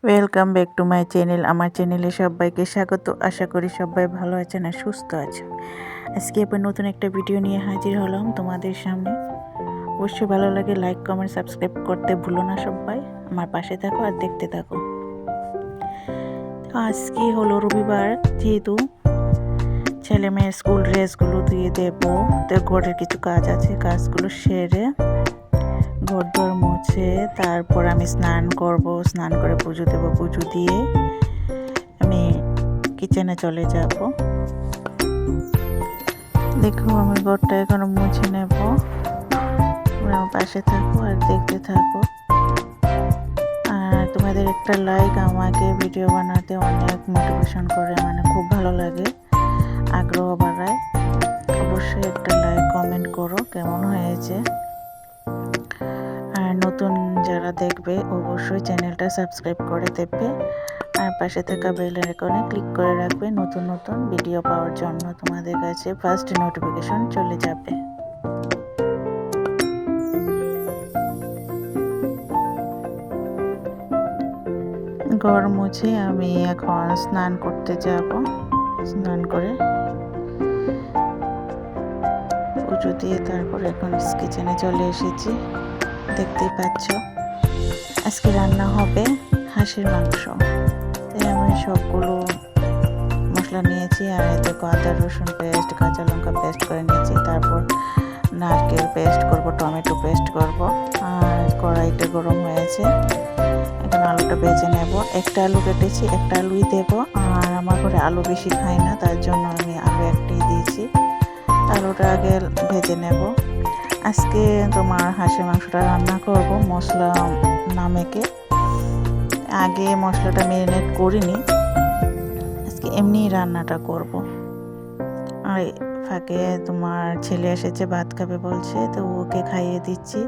Welcome back to my channel. আমার চ্যানেলে সবাইকে স্বাগত। আশা করি সবাই ভালো আছেন আর সুস্থ আছেন। আজকে আবার নতুন একটা ভিডিও নিয়ে হাজির হলাম তোমাদের সামনে। অবশ্যই ভালো লাগে লাইক কমেন্ট সাবস্ক্রাইব করতে ভুলো না সবাই। আমার পাশে থাকো আর দেখতে থাকো। আজকে হলো রবিবার, যেহেতু ছেলে মেয়ের স্কুল ড্রেসগুলো দিয়ে দেবো, তো ঘরের কিছু কাজ আছে, কাজগুলো সেরে ঘর দর মুছে তারপর আমি স্নান করব। স্নান করে পুজো দেবো, পুজো দিয়ে আমি কিচেনে চলে যাব। দেখো আমি ঘরটা এখন মুছে নেব। আমার পাশে থাকো আর দেখতে থাকো। আর তোমাদের একটা লাইক আমাকে ভিডিও বানাতে অনেক মোটিভেশন করে, মানে খুব ভালো লাগে, আগ্রহ বাড়ায়। অবশ্যই একটা লাইক কমেন্ট করো কেমন হয়েছে। আর নতুন যারা দেখবে অবশ্যই চ্যানেলটা সাবস্ক্রাইব করে দেবে আর পাশে থাকা বেল আইকনে ক্লিক করে রাখবে নতুন নতুন ভিডিও পাওয়ার জন্য। তোমাদের কাছে ফার্স্ট নোটিফিকেশন চলে যাবে। ঘর মুছে আমি এখন স্নান করতে যাব। স্নান করে পুজো দিয়ে তারপর এখন কিচেনে চলে এসেছি। দেখতেই পাচ্ছ আজকে রান্না হবে হাঁসের মাংস। আমি সবগুলো মশলা নিয়েছি, আর এতে আদা রসুন পেস্ট, কাঁচা লঙ্কা পেস্ট করে নিয়েছি। তারপর নারকেল পেস্ট করব, টমেটো পেস্ট করব। আর কড়াইটা গরম হয়েছে, এখন আলুটা ভেজে নেব। একটা আলু কেটেছি, একটা আলুই দেব। আর আমার ঘরে আলু বেশি খাই না, তার জন্য আমি আলু একটাই দিয়েছি। আলুটা আগে ভেজে নেব। আজকে তোমার হাঁসের মাংসটা রান্না করব মশলা না মেখে। আগে মশলাটা ম্যারিনেট করিনি, আজকে এমনি রান্নাটা করব। আর ফাঁকে তোমার ছেলে এসেছে, ভাত খাবে বলছে, তো ওকে খাইয়ে দিচ্ছি।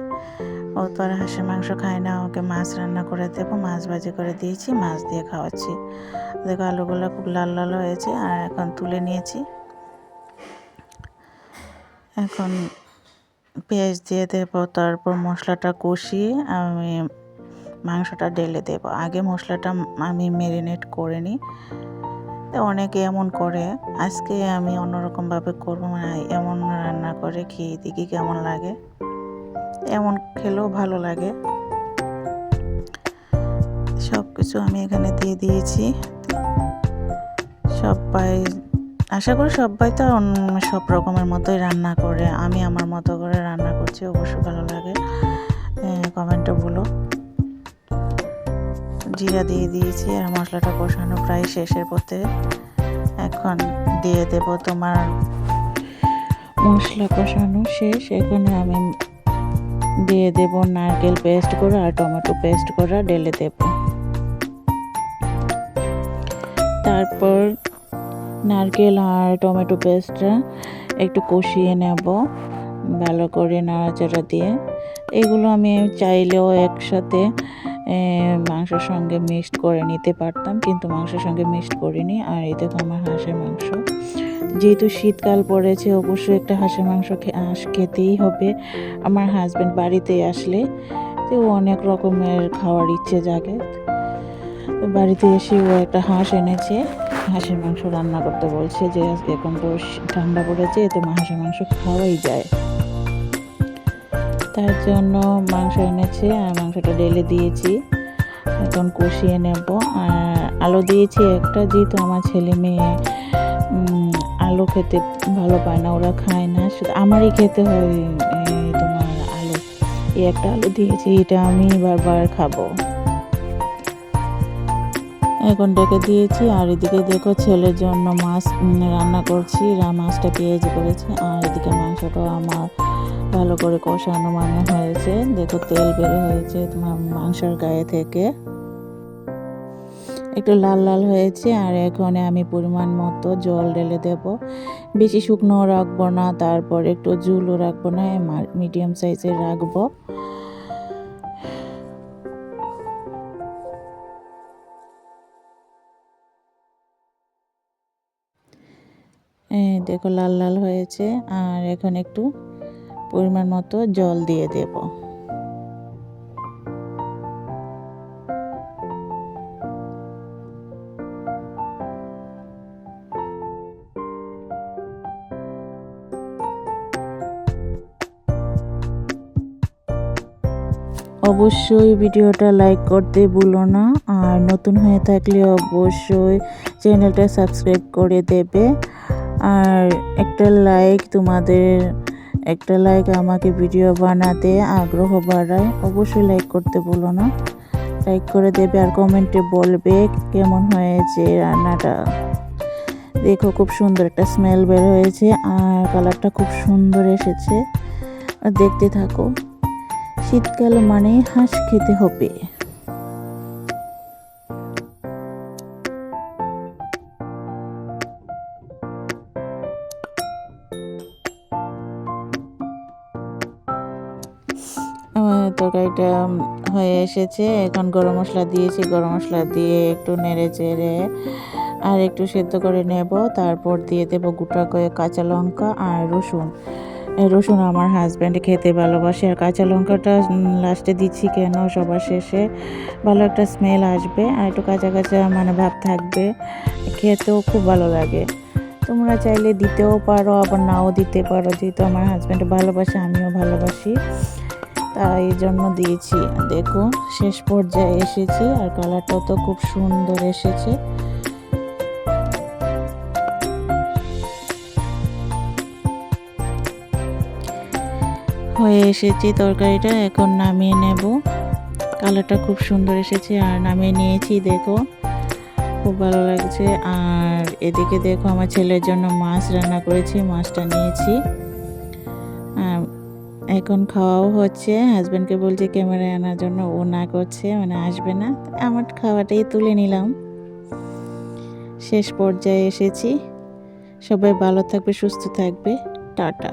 ও তো আর হাঁসের মাংস খায় না, ওকে মাছ রান্না করে দেবো, মাছ ভাজি করে দিয়েছি, মাছ দিয়ে খাওয়াচ্ছি। দেখো আলুগুলো খুব লাল লাল হয়েছে, আর এখন তুলে নিয়েছি। এখন পেঁয়াজ দিয়ে দেবো, তারপর মশলাটা কষিয়ে আমি মাংসটা ঢেলে দেব। আগে মশলাটা আমি ম্যারিনেট করে নিই, অনেকে এমন করে। আজকে আমি অন্যরকমভাবে করবো, মানে এমন রান্না করে খেয়ে দেখি কেমন লাগে। এমন খেলেও ভালো লাগে। সব কিছু আমি এখানে দিয়ে দিয়েছি। সবাই আশা করি সবাই তো সব রকমের মতোই রান্না করে, আমি আমার মতো করে রান্না করছি। অবশ্যই ভালো লাগে, কমেন্টে বলো। জিরা দিয়ে দিয়েছি, আর মশলাটা কষানো প্রায় শেষের পথে। এখন দিয়ে দেব তোমার মশলা কষানো শেষ, এখানে আমি দিয়ে দেব নারকেল পেস্ট করা আর টমেটো পেস্ট করা ঢেলে দেব। তারপর নারকেল আর টমেটো পেস্টটা একটু কষিয়ে নেব ভালো করে নাড়াচাড়া দিয়ে। এগুলো আমি চাইলেও একসাথে মাংসের সঙ্গে মিক্সড করে নিতে পারতাম, কিন্তু মাংসের সঙ্গে মিক্সড করিনি। আর এই দেখো আমার হাঁসের মাংস, যেহেতু শীতকাল পড়েছে অবশ্যই একটা হাঁসের মাংস খেতেই হবে। আমার হাজব্যান্ড বাড়িতে আসলে তো অনেক রকমের খাওয়ার ইচ্ছে জাগে। তো বাড়িতে এসে ও একটা হাঁস এনেছে, হাঁসের মাংস রান্না করতে বলছে, যে এখন তো ঠান্ডা পড়েছে, তো হাঁসের মাংস খাওয়াই যায়। তার জন্য মাংস এনেছে, আর মাংসটা ঢেলে দিয়েছি। এখন কষিয়ে নেব। আর আলু দিয়েছি একটা, যেহেতু আমার ছেলে মেয়ে আলু খেতে ভালো পায় না, ওরা খায় না, শুধু আমারই খেতে হয় তোমার আলু। এই একটা আলু দিয়েছি, এটা আমি বারবার খাবো। এখন ডেকে দিয়েছি। আর এদিকে দেখো ছেলের জন্য মাছ রান্না করছি, মাছটা পেঁয়াজ করেছি। আর এদিকে মাংসটাও আমার ভালো করে কষানো মানে হয়েছে। দেখো তেল বের হয়েছে তোমার মাংসের গায়ে থেকে, একটু লাল লাল হয়েছে। আর এখানে আমি পরিমাণ মতো জল ঢেলে দেব। বেশি শুকনো রাখবো না, তারপর একটু ঝুলও রাখবো না, মিডিয়াম সাইজের রাখবো। দেখো লাল লাল হয়েছে। আর এখন একটু পরিমাণ মতো জল দিয়ে দেব। অবশ্যই ভিডিওটা লাইক করতে ভুলো না, আর নতুন হয়ে থাকলে অবশ্যই চ্যানেলটা সাবস্ক্রাইব করে দেবে। আর একটা লাইক আমাকে ভিডিও বানাতে আগ্রহ বাড়ায়। অবশ্যই লাইক করতে ভুলো না, লাইক করে দেবে আর কমেন্টে বলবে কেমন হয়েছে রান্নাটা। দেখো খুব সুন্দর একটা স্মেল বের হয়েছে আর কালারটা খুব সুন্দর এসেছে। আর দেখতে থাকো, শীতকাল মানে হাঁস খেতে হবে। তরকারিটা হয়ে এসেছে, এখন গরম মশলা দিয়েছি, গরম মশলা দিয়ে একটু নেড়ে চেড়ে আর একটু সেদ্ধ করে নেব। তারপর দিয়ে দেব গোটা কয়েক কাঁচা লঙ্কা আর রসুন আমার হাজব্যান্ড খেতে ভালোবাসে। আর কাঁচা লঙ্কাটা লাস্টে দিচ্ছি কেন, সবার শেষে ভালো একটা স্মেল আসবে আর একটু কাঁচা কাঁচা মানে ভাব থাকবে, খেতেও খুব ভালো লাগে। তোমরা চাইলে দিতেও পারো, আবার নাও দিতে পারো, যেহেতু আমার হাজব্যান্ড ভালোবাসে আমিও ভালোবাসি, তাই এই জন্য দিয়েছি। দেখো শেষ পর্যায়ে এসেছি আর কালারটাও তো খুব সুন্দর এসেছে। হয়ে এসেছি তরকারিটা, এখন নামিয়ে নেব। কালারটা খুব সুন্দর এসেছে আর নামিয়ে নিয়েছি। দেখো খুব ভালো লাগছে। আর এদিকে দেখো আমার ছেলের জন্য মাছ রান্না করেছি, মাছটা নিয়েছি। এখন খাওয়াও হচ্ছে, হাজব্যান্ডকে বলছে ক্যামেরায় আনার জন্য, ও না করছে, মানে আসবে না। আমার খাওয়াটাই তুলে নিলাম। শেষ পর্যায়ে এসেছি। সবাই ভালো থাকবে, সুস্থ থাকবে, টাটা।